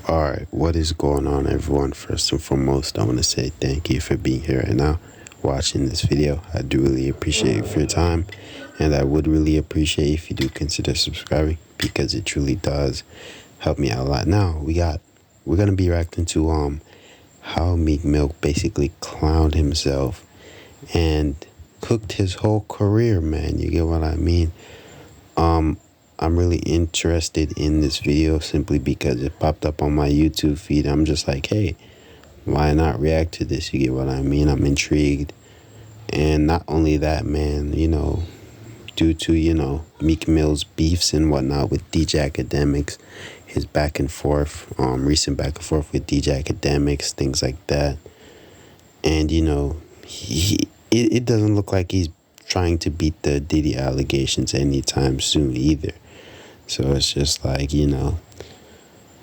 Alright, what is going on, everyone? First and foremost, I want to say thank you for being here right now, watching this video. I do really appreciate it for your time, and I would really appreciate if you do consider subscribing, because it truly does help me out a lot. Now, we're gonna be reacting to how Meek Mill basically clowned himself and cooked his whole career, man. You get what I mean? I'm really interested in this video simply because it popped up on my YouTube feed. I'm just like, hey, why not react to this? You get what I mean? I'm intrigued. And not only that, man, due to, Meek Mill's beefs and whatnot with DJ Academics, his back and forth, recent back and forth with DJ Academics, things like that. And, it doesn't look like he's trying to beat the Diddy allegations anytime soon either. So it's just like,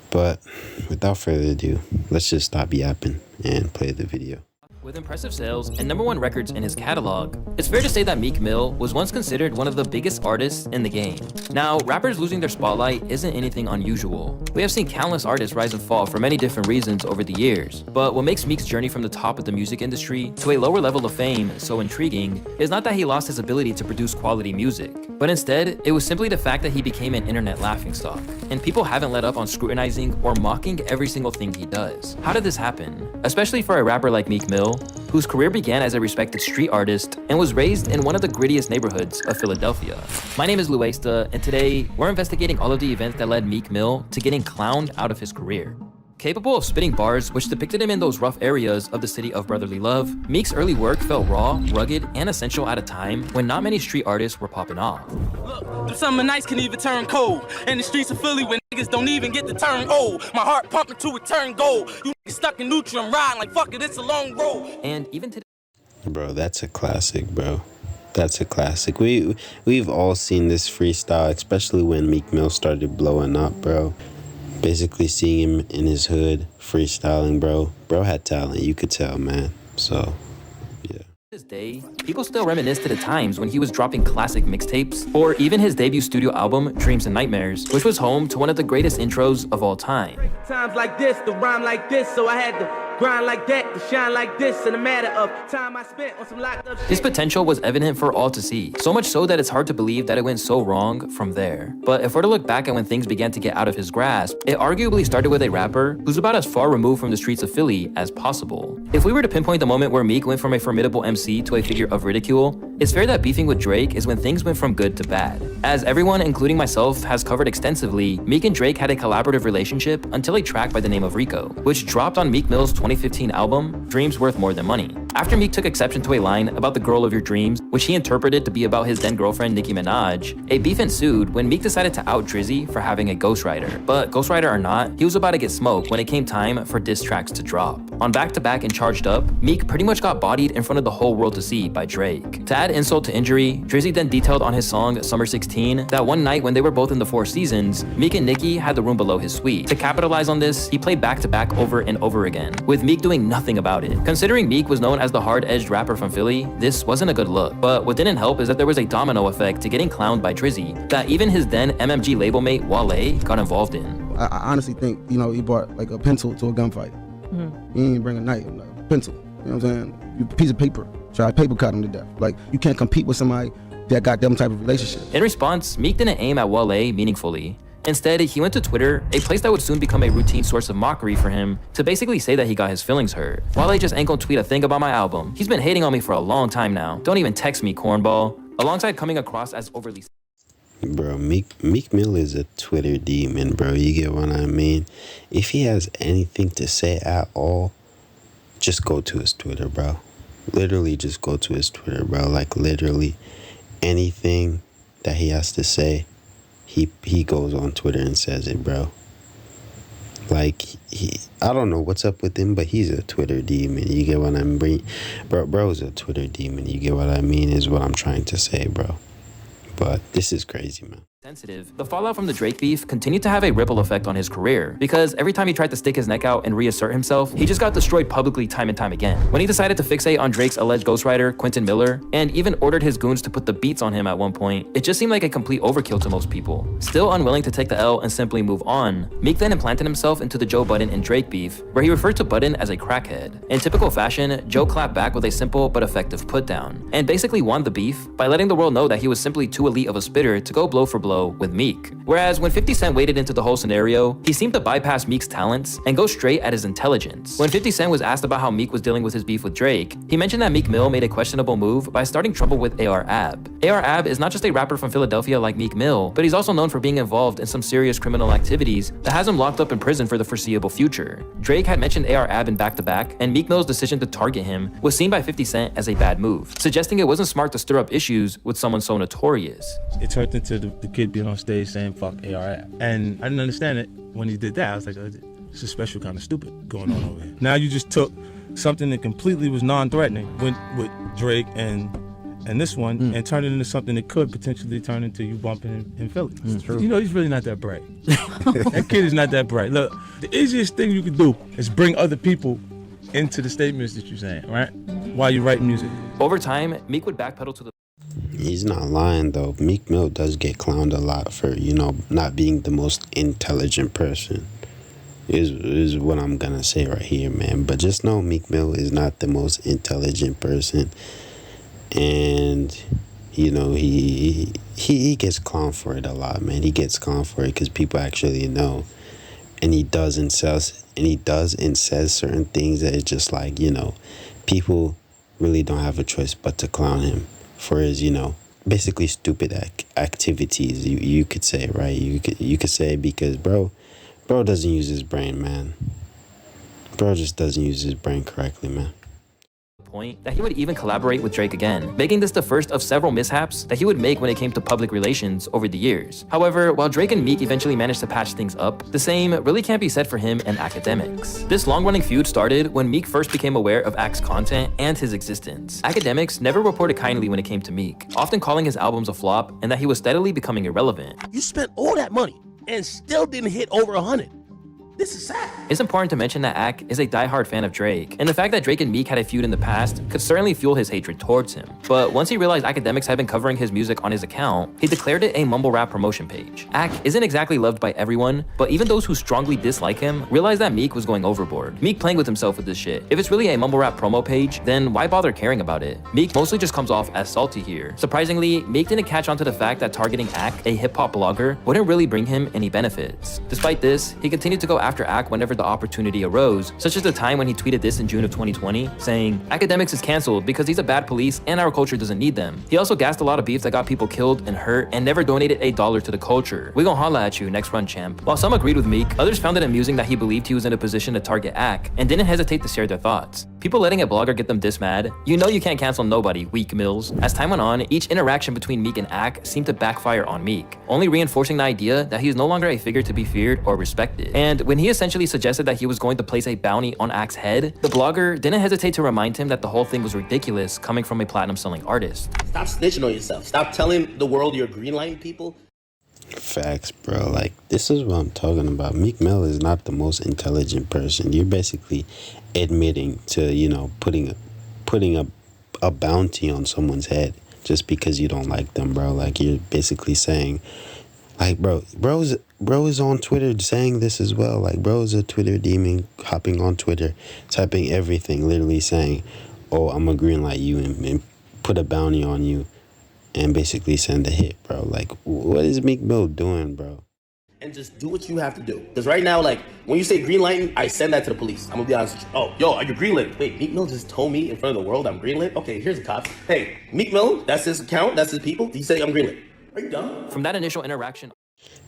but without further ado, let's just stop yapping and play the video. With impressive sales and #1 records in his catalog, it's fair to say that Meek Mill was once considered one of the biggest artists in the game. Now, rappers losing their spotlight isn't anything unusual. We have seen countless artists rise and fall for many different reasons over the years, but what makes Meek's journey from the top of the music industry to a lower level of fame so intriguing is not that he lost his ability to produce quality music, but instead, it was simply the fact that he became an internet laughingstock, and people haven't let up on scrutinizing or mocking every single thing he does. How did this happen? Especially for a rapper like Meek Mill, whose career began as a respected street artist and was raised in one of the grittiest neighborhoods of Philadelphia. My name is Luesta, and today we're investigating all of the events that led Meek Mill to getting clowned out of his career. Capable of spitting bars which depicted him in those rough areas of the city of brotherly love, Meek's early work felt raw, rugged, and essential at a time when not many street artists were popping off. Look, summer nights can even turn cold. In the streets of Philly when niggas don't even get to turn old. My heart pumping to a turn gold. You niggas stuck in neutral, I'm riding like fuck it, it's a long road. And even today, Bro, that's a classic, bro. That's a classic. We've all seen this freestyle, especially when Meek Mill started blowing up, bro. Basically seeing him in his hood freestyling, bro. Bro had talent, you could tell, man. So, yeah. to this day, people still reminisce to the times when he was dropping classic mixtapes, or even his debut studio album, Dreams and Nightmares, which was home to one of the greatest intros of all time. Times like this, the rhyme like this, so I had to grind like that, to shine like this, in a matter of time I spent on some locked up shit. His potential was evident for all to see, so much so that it's hard to believe that it went so wrong from there. But if we're to look back at when things began to get out of his grasp, it arguably started with a rapper who's about as far removed from the streets of Philly as possible. If we were to pinpoint the moment where Meek went from a formidable MC to a figure of ridicule, it's fair that beefing with Drake is when things went from good to bad. As everyone, including myself, has covered extensively, Meek and Drake had a collaborative relationship until a track by the name of Rico, which dropped on Meek Mill's 2015 album, Dreams Worth More Than Money. After Meek took exception to a line about the girl of your dreams, which he interpreted to be about his then girlfriend Nicki Minaj, a beef ensued when Meek decided to out Drizzy for having a ghostwriter. But ghostwriter or not, he was about to get smoked when it came time for diss tracks to drop. On Back to Back and Charged Up, Meek pretty much got bodied in front of the whole world to see by Drake. To add insult to injury, Drizzy then detailed on his song Summer 16 that one night when they were both in the Four Seasons, Meek and Nicki had the room below his suite. To capitalize on this, he played Back to Back over and over again, with Meek doing nothing about it. Considering Meek was known as the hard-edged rapper from Philly, this wasn't a good look. But what didn't help is that there was a domino effect to getting clowned by Drizzy that even his then MMG label mate Wale got involved in. I honestly think, he brought like a pencil to a gunfight. He didn't bring a knife, like a pencil. You know what I'm saying? You piece of paper. Try to paper cut him to death. Like, you can't compete with somebody that got them type of relationship. In response, Meek didn't aim at Wale meaningfully. Instead, he went to Twitter, a place that would soon become a routine source of mockery for him, to basically say that he got his feelings hurt. Wale just ain't gonna tweet a thing about my album. He's been hating on me for a long time now. Don't even text me, cornball. Alongside coming across as overly... Bro, Meek Mill is a Twitter demon, bro. You get what I mean? If he has anything to say at all, just go to his Twitter, bro. Literally just go to his Twitter, bro. Like, literally anything that he has to say, he goes on Twitter and says it, bro. Like, I don't know what's up with him, but he's a Twitter demon. You get what I mean? Bro's a Twitter demon. You get what I mean is what I'm trying to say, bro. But this is crazy, man. sensitive, the fallout from the Drake beef continued to have a ripple effect on his career, because every time he tried to stick his neck out and reassert himself, he just got destroyed publicly time and time again. When he decided to fixate on Drake's alleged ghostwriter, Quentin Miller, and even ordered his goons to put the beats on him at one point, it just seemed like a complete overkill to most people. Still unwilling to take the L and simply move on, Meek then implanted himself into the Joe Budden and Drake beef, where he referred to Budden as a crackhead. In typical fashion, Joe clapped back with a simple but effective putdown, and basically won the beef by letting the world know that he was simply too elite of a spitter to go blow for blow with Meek. Whereas when 50 Cent waded into the whole scenario, he seemed to bypass Meek's talents and go straight at his intelligence. When 50 Cent was asked about how Meek was dealing with his beef with Drake, he mentioned that Meek Mill made a questionable move by starting trouble with AR-Ab. AR-Ab is not just a rapper from Philadelphia like Meek Mill, but he's also known for being involved in some serious criminal activities that has him locked up in prison for the foreseeable future. Drake had mentioned AR-Ab in back-to-back, and Meek Mill's decision to target him was seen by 50 Cent as a bad move, suggesting it wasn't smart to stir up issues with someone so notorious. It turned into the kid being on stage saying fuck AR-Ab. And I didn't understand it when he did that. I was like, it's a special kind of stupid going on over here. Now you just took something that completely was non-threatening with Drake and this one and turned it into something that could potentially turn into you bumping in Philly. True. You know, he's really not that bright. That kid is not that bright. Look, the easiest thing you can do is bring other people into the statements that you're saying, right? While you're writing music. Over time, Meek would backpedal to the He's not lying though. Meek Mill does get clowned a lot for, not being the most intelligent person. Is what I'm gonna say right here, man. But just know Meek Mill is not the most intelligent person. And he gets clowned for it a lot, man. He gets clowned for it because people actually know. And he does and says certain things that it's just like, people really don't have a choice but to clown him for his, basically stupid activities, you could say, right? You could say, because bro doesn't use his brain, man. Bro just doesn't use his brain correctly, man. Point that he would even collaborate with Drake again, making this the first of several mishaps that he would make when it came to public relations over the years. However, while Drake and Meek eventually managed to patch things up, the same really can't be said for him and Academics. This long-running feud started when Meek first became aware of Act's content and his existence. Academics never reported kindly when it came to Meek, often calling his albums a flop and that he was steadily becoming irrelevant. You spent all that money and still didn't hit over 100. This is sad. It's important to mention that Ack is a diehard fan of Drake, and the fact that Drake and Meek had a feud in the past could certainly fuel his hatred towards him. But once he realized Academics had been covering his music on his account, he declared it a mumble rap promotion page. Ack isn't exactly loved by everyone, but even those who strongly dislike him realized that Meek was going overboard. Meek playing with himself with this shit. If it's really a mumble rap promo page, then why bother caring about it? Meek mostly just comes off as salty here. Surprisingly, Meek didn't catch on to the fact that targeting Ack, a hip-hop blogger, wouldn't really bring him any benefits. Despite this, he continued to go after Ack whenever the opportunity arose, such as the time when he tweeted this in June of 2020, saying, "Academics is canceled because he's a bad police and our culture doesn't need them." He also gassed a lot of beefs that got people killed and hurt and never donated $1 to the culture. We gon' holla at you next run, champ. While some agreed with Meek, others found it amusing that he believed he was in a position to target Ack and didn't hesitate to share their thoughts. People letting a blogger get them this mad? You know you can't cancel nobody, weak Mills. As time went on, each interaction between Meek and Ack seemed to backfire on Meek, only reinforcing the idea that he is no longer a figure to be feared or respected. And when he essentially suggested that he was going to place a bounty on Ack's head, the blogger didn't hesitate to remind him that the whole thing was ridiculous coming from a platinum-selling artist. Stop snitching on yourself. Stop telling the world you're greenlighting people. Facts, bro. Like, this is what I'm talking about. Meek Mill is not the most intelligent person. You're basically admitting to, putting a bounty on someone's head just because you don't like them, bro. Like, you're basically saying, like, bro is on Twitter saying this as well. Like, bro is a Twitter demon, hopping on Twitter, typing everything, literally saying, "Oh, I'm gonna greenlight you and put a bounty on you," and basically send a hit, bro. Like, what is Meek Mill doing, bro? And just do what you have to do. Because right now, like, when you say greenlighting, I send that to the police. I'm gonna be honest with you. Oh, yo, are you greenlit? Wait, Meek Mill just told me in front of the world I'm greenlit? Okay, here's the cops. Hey, Meek Mill, that's his account, that's his people. He say I'm greenlit. Are you dumb? From that initial interaction,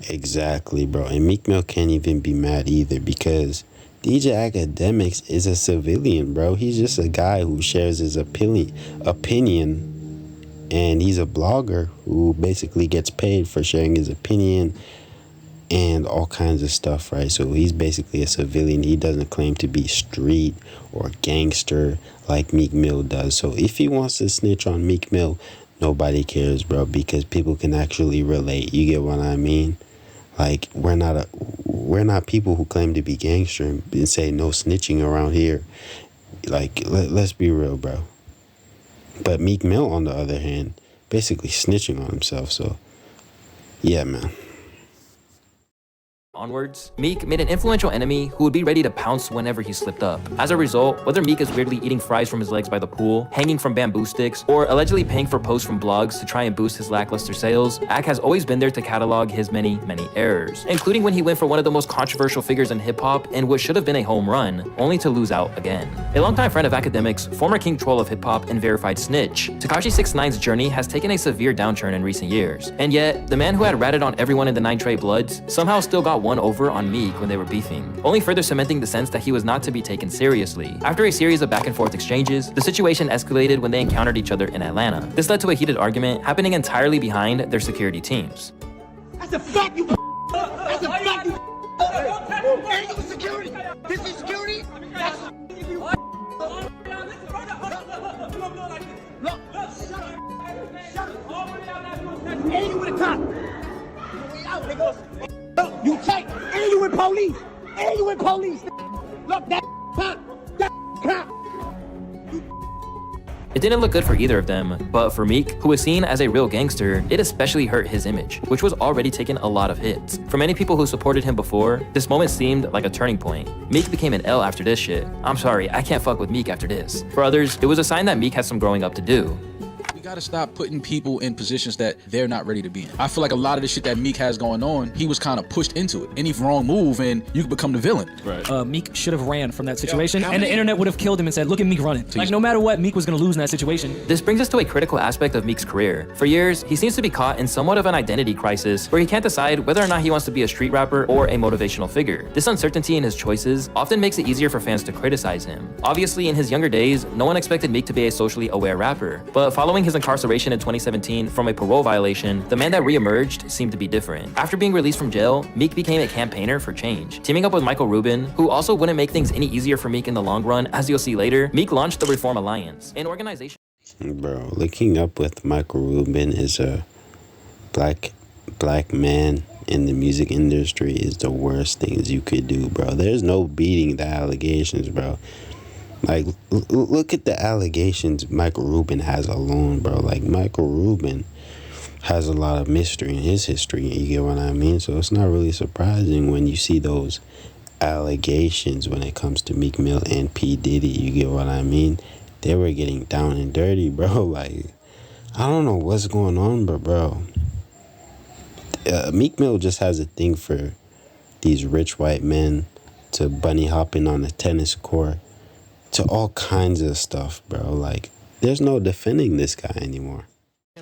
Exactly, bro. And Meek Mill can't even be mad either because DJ Academics is a civilian, bro. He's just a guy who shares his opinion, and he's a blogger who basically gets paid for sharing his opinion and all kinds of stuff, right? So he's basically a civilian. He doesn't claim to be street or gangster like Meek Mill does. So if he wants to snitch on Meek Mill, nobody cares, bro, because people can actually relate. You get what I mean? Like, we're not people who claim to be gangster and say no snitching around here. Like, let's be real, bro. But Meek Mill, on the other hand, basically snitching on himself. So, yeah, man. Onwards, Meek made an influential enemy who would be ready to pounce whenever he slipped up. As a result, whether Meek is weirdly eating fries from his legs by the pool, hanging from bamboo sticks, or allegedly paying for posts from blogs to try and boost his lackluster sales, Ak has always been there to catalog his many errors, including when he went for one of the most controversial figures in hip-hop in what should have been a home run, only to lose out again. A longtime friend of academics, former king troll of hip-hop and verified snitch, Tekashi 6ix9ine's journey has taken a severe downturn in recent years, and yet, the man who had ratted on everyone in the 9 Trey Bloods somehow still got one over on Meek when they were beefing, only further cementing the sense that he was not to be taken seriously. After a series of back and forth exchanges, the situation escalated when they encountered each other in Atlanta. This led to a heated argument happening entirely behind their security teams. That's a fact, you. That's a fact, you. Ain't no security. This is security. That's you. Look, shut up. Shut up. And you with a cop. We out, niggas. Look, you take, and you with police. And you with police. Look, that cop. That cop. It didn't look good for either of them, but for Meek, who was seen as a real gangster, it especially hurt his image, which was already taking a lot of hits. For many people who supported him before, this moment seemed like a turning point. Meek became an L after this shit. I'm sorry, I can't fuck with Meek after this. For others, it was a sign that Meek has some growing up to do. We gotta stop putting people in positions that they're not ready to be in. I feel like a lot of the shit that Meek has going on, he was kind of pushed into it. Any wrong move and you could become the villain. Right. Meek should have ran from that situation, and the internet would have killed him and said, look at Meek running. Like, no matter what, Meek was gonna lose in that situation. This brings us to a critical aspect of Meek's career. For years, he seems to be caught in somewhat of an identity crisis where he can't decide whether or not he wants to be a street rapper or a motivational figure. This uncertainty in his choices often makes it easier for fans to criticize him. Obviously, in his younger days, no one expected Meek to be a socially aware rapper, but following his incarceration in 2017 from a parole violation, the man that re-emerged seemed to be different. After being released from jail, Meek became a campaigner for change. Teaming up with Michael Rubin, who also wouldn't make things any easier for Meek in the long run, as you'll see later, Meek launched the Reform Alliance, an organization. Bro, linking up with Michael Rubin is a black man in the music industry is the worst things you could do, bro. There's no beating the allegations, bro. Like, look at the allegations Michael Rubin has alone, bro. Like, Michael Rubin has a lot of mystery in his history, you get what I mean? So it's not really surprising when you see those allegations when it comes to Meek Mill and P. Diddy, you get what I mean? They were getting down and dirty, bro. Like, I don't know what's going on, but, bro, Meek Mill just has a thing for these rich white men to bunny hopping on a tennis court, to all kinds of stuff, bro. Like, there's no defending this guy anymore.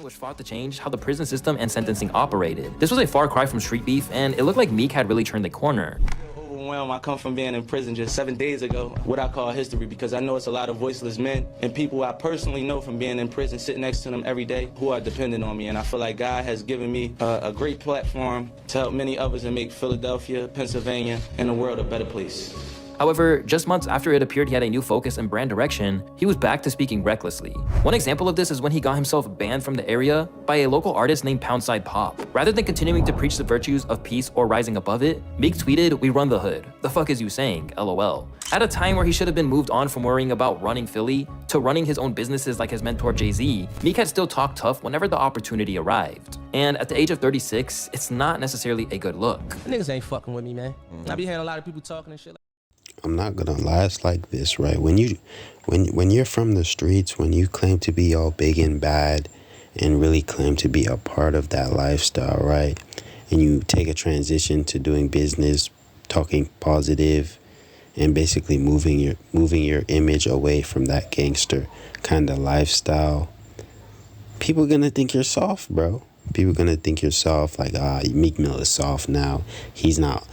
Which fought to change how the prison system and sentencing operated. This was a far cry from street beef, and it looked like Meek had really turned the corner. Overwhelmed, I come from being in prison just 7 days ago, what I call history, because I know it's a lot of voiceless men and people I personally know from being in prison, sitting next to them every day, who are dependent on me. And I feel like God has given me a great platform to help many others and make Philadelphia, Pennsylvania, and the world a better place. However, just months after it appeared he had a new focus and brand direction, he was back to speaking recklessly. One example of this is when he got himself banned from the area by a local artist named Poundside Pop. Rather than continuing to preach the virtues of peace or rising above it, Meek tweeted, "We run the hood. The fuck is you saying? LOL." At a time where he should have been moved on from worrying about running Philly to running his own businesses like his mentor Jay-Z, Meek had still talked tough whenever the opportunity arrived. And at the age of 36, it's not necessarily a good look. Niggas ain't fucking with me, man. I be hearing a lot of people talking and shit. I'm not gonna lie, it's like this, right? When you're from the streets, when you claim to be all big and bad and really claim to be a part of that lifestyle, right? And you take a transition to doing business, talking positive, and basically moving your image away from that gangster kind of lifestyle, people are gonna think you're soft, bro. People are gonna think you're soft, like, Meek Mill is soft now. He's not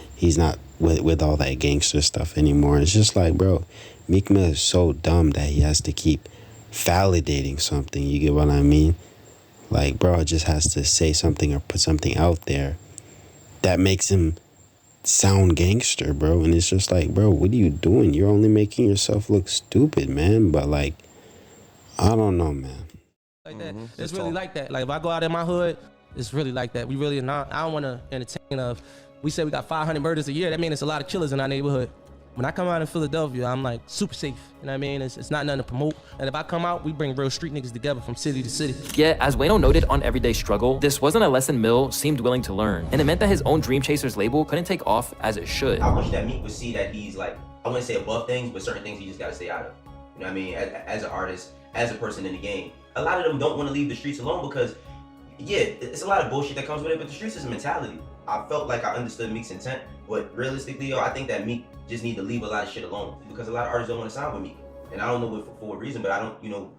with all that gangster stuff anymore. It's just like, bro, Meek Mill is so dumb that he has to keep validating something. You get what I mean? Like, bro, it just has to say something or put something out there that makes him sound gangster, bro. And it's just like, bro, what are you doing? You're only making yourself look stupid, man. But, like, I don't know, man. like that. It's really like that. Like if I go out in my hood, it's really like that. We really not. I don't want to entertain of. We say we got 500 murders a year. That means it's a lot of killers in our neighborhood. When I come out in Philadelphia, I'm like super safe. You know what I mean? It's not nothing to promote. And if I come out, we bring real street niggas together from city to city. Yet, as Wayno noted on Everyday Struggle, this wasn't a lesson Mill seemed willing to learn, and it meant that his own Dream Chasers label couldn't take off as it should. I wish that Meek would see that he's like, I wouldn't say above things, but certain things he just gotta stay out of. You know what I mean? As an artist, as a person in the game. A lot of them don't want to leave the streets alone because, yeah, it's a lot of bullshit that comes with it, but the streets is a mentality. I felt like I understood Meek's intent, but realistically, yo, I think that Meek just need to leave a lot of shit alone because a lot of artists don't want to sign with Meek. And I don't know for what reason, but I don't, you know,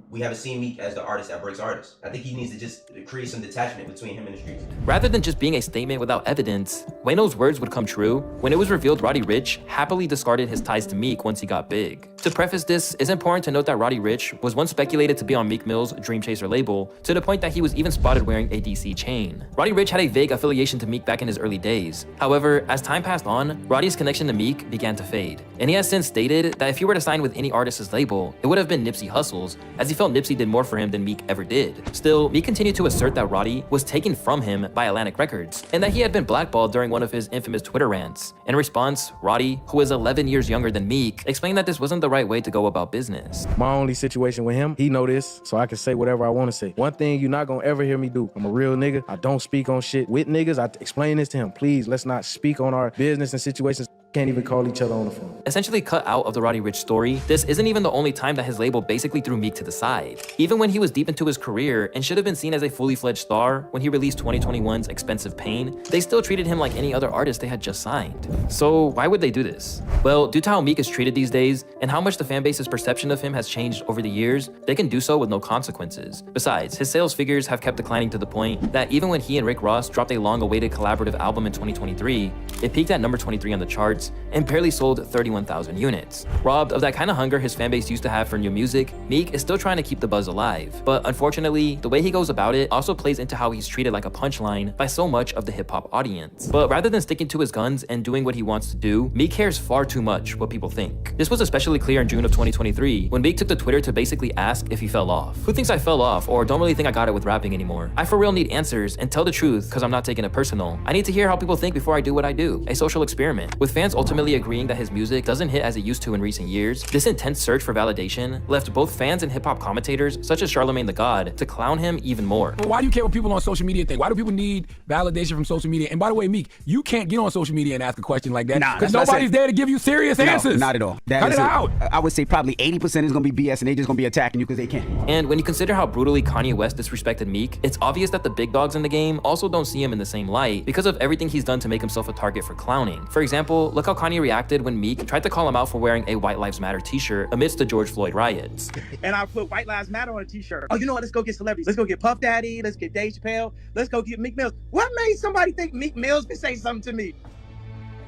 we haven't seen Meek as the artist that breaks artists. I think he needs to just create some detachment between him and the streets. Rather than just being a statement without evidence, Wayno's words would come true when it was revealed Roddy Ricch happily discarded his ties to Meek once he got big. To preface this, it's important to note that Roddy Ricch was once speculated to be on Meek Mill's Dream Chaser label, to the point that he was even spotted wearing a DC chain. Roddy Ricch had a vague affiliation to Meek back in his early days. However, as time passed on, Roddy's connection to Meek began to fade. And he has since stated that if he were to sign with any artist's label, it would have been Nipsey Hussle's, as he felt Nipsey did more for him than Meek ever did. Still, Meek continued to assert that Roddy was taken from him by Atlantic Records, and that he had been blackballed during one of his infamous Twitter rants. In response, Roddy, who is 11 years younger than Meek, explained that this wasn't the right way to go about business. My only situation with him, he know this, so I can say whatever I want to say. One thing you're not gonna ever hear me do, I'm a real nigga. I don't speak on shit with niggas. I explain this to him. Please, let's not speak on our business and situations. Can't even call each other on the phone. Essentially cut out of the Roddy Ricch story, this isn't even the only time that his label basically threw Meek to the side. Even when he was deep into his career and should have been seen as a fully fledged star when he released 2021's Expensive Pain, they still treated him like any other artist they had just signed. So why would they do this? Well, due to how Meek is treated these days and how much the fanbase's perception of him has changed over the years, they can do so with no consequences. Besides, his sales figures have kept declining to the point that even when he and Rick Ross dropped a long-awaited collaborative album in 2023, it peaked at number 23 on the charts and barely sold 31,000 units. Robbed of that kind of hunger his fanbase used to have for new music, Meek is still trying to keep the buzz alive. But unfortunately, the way he goes about it also plays into how he's treated like a punchline by so much of the hip-hop audience. But rather than sticking to his guns and doing what he wants to do, Meek cares far too much what people think. This was especially clear in June of 2023, when Meek took to Twitter to basically ask if he fell off. Who thinks I fell off or don't really think I got it with rapping anymore? I for real need answers and tell the truth because I'm not taking it personal. I need to hear how people think before I do what I do. A social experiment. With fans ultimately agreeing that his music doesn't hit as it used to in recent years, this intense search for validation left both fans and hip-hop commentators, such as Charlemagne the God, to clown him even more. Why do you care what people on social media think? Why do people need validation from social media? And by the way, Meek, you can't get on social media and ask a question like that because nobody's there to give you serious answers. Not at all. Cut it out. I would say probably 80% is gonna be BS and they just gonna be attacking you because they can. And when you consider how brutally Kanye West disrespected Meek, it's obvious that the big dogs in the game also don't see him in the same light because of everything he's done to make himself a target for clowning. For example, look how Kanye reacted when Meek tried to call him out for wearing a White Lives Matter t-shirt amidst the George Floyd riots. And I put White Lives Matter on a t-shirt. Oh, you know what? Let's go get celebrities. Let's go get Puff Daddy. Let's get Dave Chappelle. Let's go get Meek Mills. What made somebody think Meek Mills could say something to me?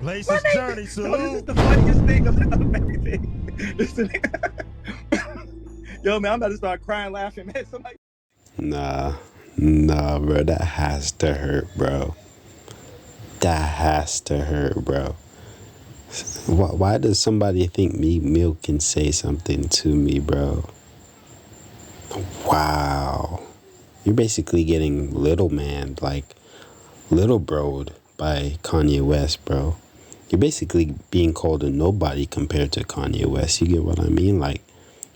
Lace's journey, so this is the funniest thing of everything. Yo, man, I'm about to start crying, laughing, man. Somebody. Nah, bro. That has to hurt, bro. That has to hurt, bro. Why does somebody think Meek Mill can say something to me, bro? Wow. You're basically getting little man, like little bro'd by Kanye West, bro. You're basically being called a nobody compared to Kanye West. You get what I mean? Like,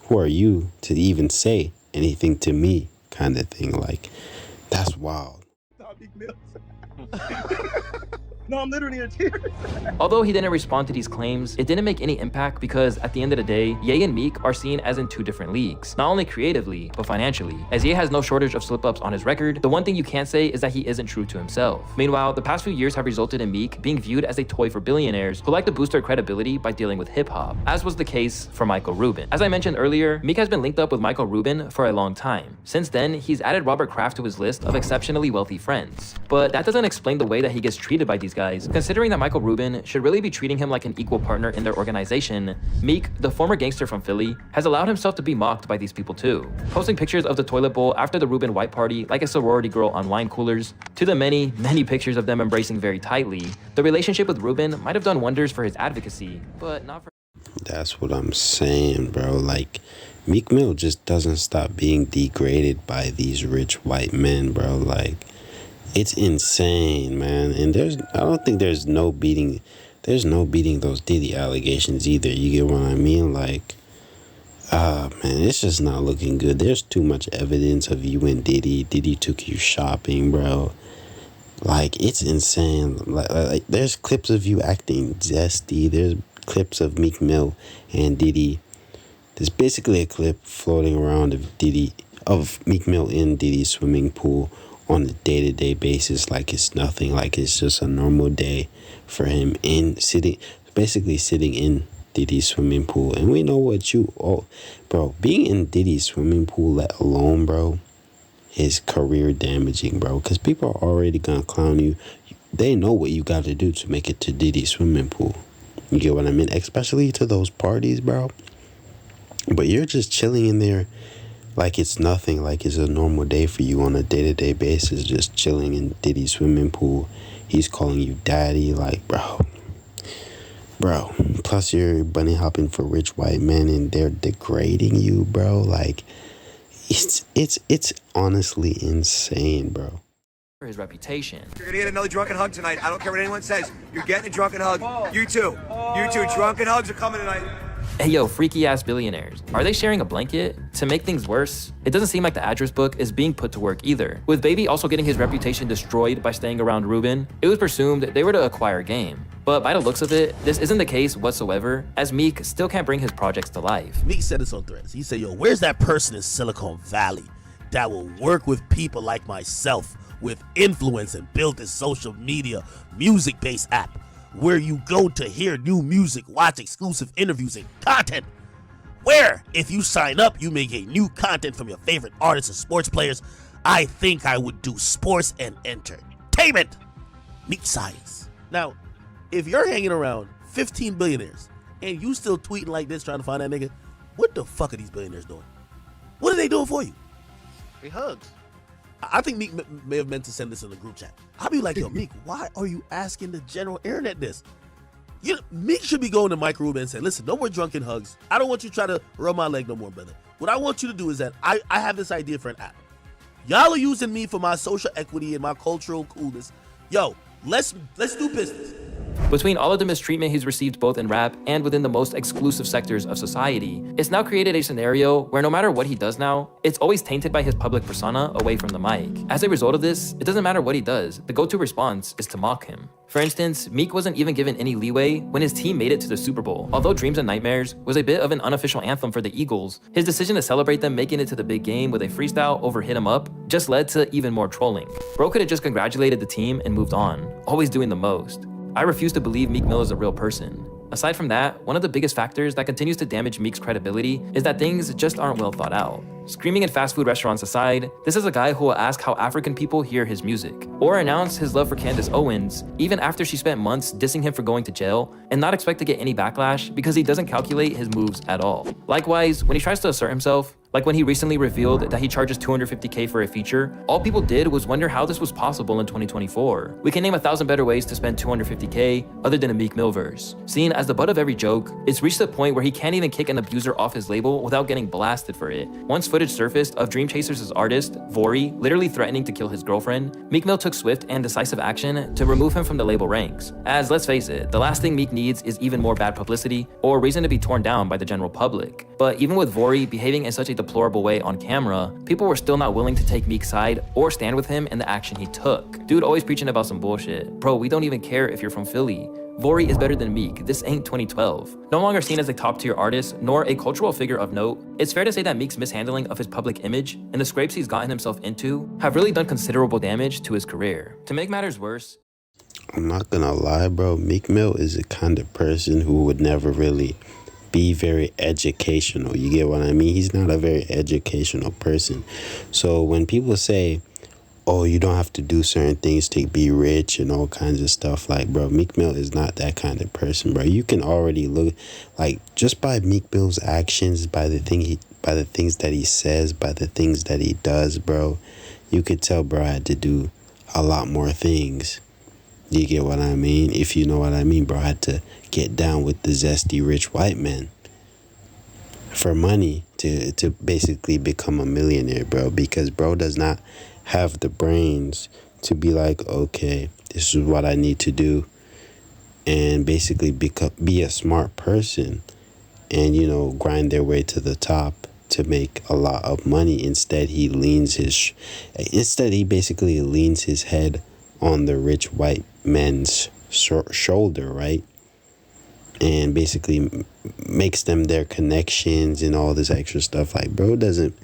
who are you to even say anything to me kind of thing? Like, that's wild. No, I'm literally in tears. Although he didn't respond to these claims, it didn't make any impact because at the end of the day, Ye and Meek are seen as in two different leagues, not only creatively, but financially. As Ye has no shortage of slip-ups on his record, the one thing you can't say is that he isn't true to himself. Meanwhile, the past few years have resulted in Meek being viewed as a toy for billionaires who like to boost their credibility by dealing with hip-hop, as was the case for Michael Rubin. As I mentioned earlier, Meek has been linked up with Michael Rubin for a long time. Since then, he's added Robert Kraft to his list of exceptionally wealthy friends. But that doesn't explain the way that he gets treated by these guys, considering that Michael Rubin should really be treating him like an equal partner in their organization. Meek, the former gangster from Philly, has allowed himself to be mocked by these people too, posting pictures of the toilet bowl after the Rubin white party like a sorority girl on wine coolers. To the many pictures of them embracing very tightly, the relationship with Rubin might have done wonders for his advocacy, but not for... That's what I'm saying, bro. Like, Meek Mill just doesn't stop being degraded by these rich white men, bro. Like, it's insane, man. And I don't think there's no beating those Diddy allegations either. You get what I mean? Like, man, it's just not looking good. There's too much evidence of you and Diddy. Diddy took you shopping, bro. Like, it's insane. Like there's clips of you acting zesty. There's clips of Meek Mill and Diddy. There's basically a clip floating around of Meek Mill in Diddy's swimming pool on a day-to-day basis, like it's nothing, like it's just a normal day for him basically sitting in Diddy's swimming pool. And we know bro, being in Diddy's swimming pool, let alone, bro, is career damaging, bro, because people are already gonna clown you. They know what you got to do to make it to Diddy's swimming pool. You get what I mean? Especially to those parties, bro. But you're just chilling in there like it's nothing, like it's a normal day for you on a day-to-day basis, just chilling in Diddy's swimming pool. He's calling you daddy, like, bro. Plus you're bunny hopping for rich white men and they're degrading you, bro. Like, it's honestly insane, bro. For his reputation. You're gonna get another drunken hug tonight. I don't care what anyone says. You're getting a drunken hug. You too. Drunken hugs are coming tonight. Hey yo, freaky ass billionaires. Are they sharing a blanket? To make things worse, it doesn't seem like the address book is being put to work either. With Baby also getting his reputation destroyed by staying around Ruben, it was presumed they were to acquire game. But by the looks of it, this isn't the case whatsoever, as Meek still can't bring his projects to life. Meek said this on Threads. He said, yo, where's that person in Silicon Valley that will work with people like myself with influence and build this social media music-based app where you go to hear new music, watch exclusive interviews and content? Where, if you sign up, you may get new content from your favorite artists and sports players. I think I would do sports and entertainment. Meek Science. Now, if you're hanging around 15 billionaires and you still tweeting like this trying to find that nigga, what the fuck are these billionaires doing? What are they doing for you? They hugs. I think Meek may have meant to send this in the group chat. I'll be like, yo, Meek, why are you asking the general internet this? Meek should be going to Mike Rubin and say, listen, no more drunken hugs. I don't want you to try to rub my leg no more, brother. What I want you to do is that I have this idea for an app. Y'all are using me for my social equity and my cultural coolness. Yo, let's do business. Between all of the mistreatment he's received both in rap and within the most exclusive sectors of society, it's now created a scenario where no matter what he does now, it's always tainted by his public persona away from the mic. As a result of this, it doesn't matter what he does, the go-to response is to mock him. For instance, Meek wasn't even given any leeway when his team made it to the Super Bowl. Although Dreams and Nightmares was a bit of an unofficial anthem for the Eagles, his decision to celebrate them making it to the big game with a freestyle over Hit 'Em Up just led to even more trolling. Bro could have just congratulated the team and moved on, always doing the most. I refuse to believe Meek Mill is a real person. Aside from that, one of the biggest factors that continues to damage Meek's credibility is that things just aren't well thought out. Screaming in fast food restaurants aside, this is a guy who will ask how African people hear his music, or announce his love for Candace Owens, even after she spent months dissing him for going to jail, and not expect to get any backlash because he doesn't calculate his moves at all. Likewise, when he tries to assert himself, like when he recently revealed that he charges $250K for a feature, all people did was wonder how this was possible in 2024. We can name 1,000 better ways to spend $250K other than a Meek Mill verse. Seen as the butt of every joke, it's reached the point where he can't even kick an abuser off his label without getting blasted for it. Once footage surfaced of Dream Chasers' artist, Vori, literally threatening to kill his girlfriend, Meek Mill took swift and decisive action to remove him from the label ranks. As, let's face it, the last thing Meek needs is even more bad publicity or reason to be torn down by the general public. But even with Vori behaving in such a deplorable way on camera, people were still not willing to take Meek's side or stand with him in the action he took. Dude always preaching about some bullshit. Bro, we don't even care if you're from Philly. Vori is better than Meek. This ain't 2012. No longer seen as a top-tier artist, nor a cultural figure of note, it's fair to say that Meek's mishandling of his public image and the scrapes he's gotten himself into have really done considerable damage to his career. To make matters worse, I'm not gonna lie, bro. Meek Mill is the kind of person who would never really be very educational. You get what I mean? He's not a very educational person. So when people say, oh, you don't have to do certain things to be rich and all kinds of stuff, like, bro, Meek Mill is not that kind of person, bro. You can already look, like, just by Meek Mill's actions, by the things that he says, by the things that he does, bro, you could tell bro had to do a lot more things. You get what I mean? If you know what I mean, bro had to get down with the zesty rich white men for money to basically become a millionaire, bro, because bro does not have the brains to be like, okay, this is what I need to do, and basically be a smart person and, you know, grind their way to the top to make a lot of money. Instead, he basically leans his head on the rich white men's shoulder, right? And basically makes them their connections and all this extra stuff. Like, bro doesn't,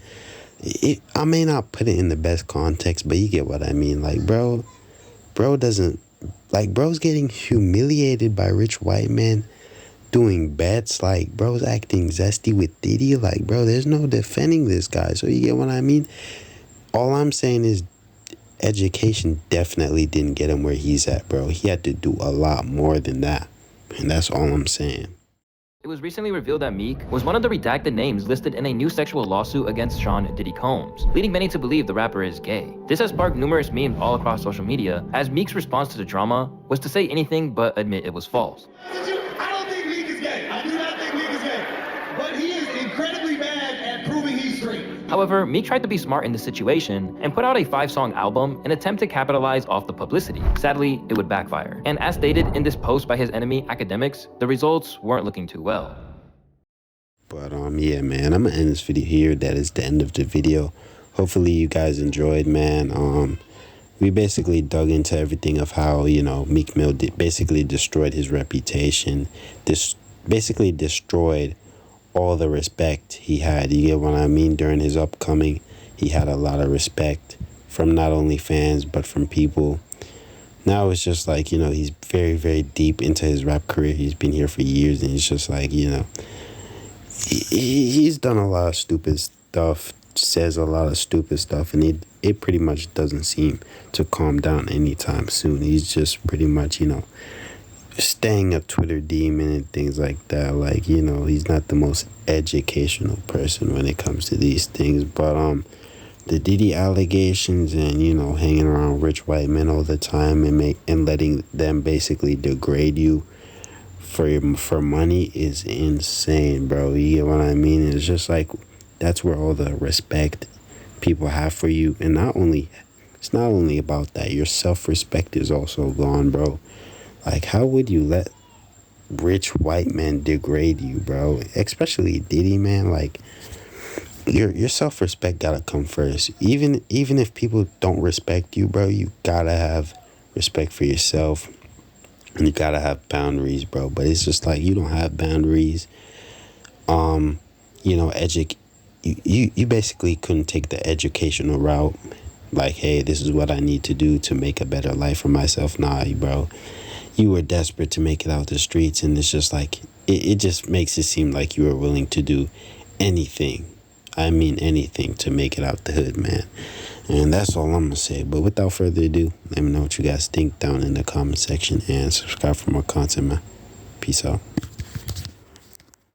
I may not put it in the best context, but you get what I mean. Like, bro doesn't, like, bro's getting humiliated by rich white men doing bets. Like, bro's acting zesty with Diddy. Like, bro, there's no defending this guy. So you get what I mean? All I'm saying is education definitely didn't get him where he's at, bro. He had to do a lot more than that. And that's all I'm saying. It was recently revealed that Meek was one of the redacted names listed in a new sexual lawsuit against Sean Diddy Combs, leading many to believe the rapper is gay. This has sparked numerous memes all across social media, as Meek's response to the drama was to say anything but admit it was false. I don't think Meek is gay. I do not think Meek is gay. But he is incredibly bad at proving he's straight. However, Meek tried to be smart in this situation and put out a 5-song album in an attempt to capitalize off the publicity. Sadly, it would backfire. And as stated in this post by his enemy, Academics, the results weren't looking too well. But yeah, man, I'm gonna end this video here. That is the end of the video. Hopefully you guys enjoyed, man. We basically dug into everything of how, you know, Meek Mill basically destroyed his reputation. Basically destroyed all the respect he had. You get what I mean? During his upcoming, he had a lot of respect from not only fans but from people. Now it's just like, you know, he's very, very deep into his rap career. He's been here for years, and it's just like, you know, he's done a lot of stupid stuff, says a lot of stupid stuff, and it pretty much doesn't seem to calm down anytime soon. He's just pretty much, you know, staying a Twitter demon and things like that. Like, you know, he's not the most educational person when it comes to these things. But the Diddy allegations and, you know, hanging around rich white men all the time and letting them basically degrade you for money is insane, bro. You get what I mean? It's just like, that's where all the respect people have for you. And it's not only about that, your self-respect is also gone, bro. Like, how would you let rich white men degrade you, bro? Especially Diddy, man. Like, your self-respect gotta come first. Even if people don't respect you, bro, you gotta have respect for yourself. And you gotta have boundaries, bro. But it's just like, you don't have boundaries. You know, you basically couldn't take the educational route. Like, hey, this is what I need to do to make a better life for myself. Nah, bro. You were desperate to make it out the streets, and it's just like, it just makes it seem like you were willing to do anything. I mean anything to make it out the hood, man. And that's all I'm gonna say. But without further ado, let me know what you guys think down in the comment section, and subscribe for more content, man. Peace out.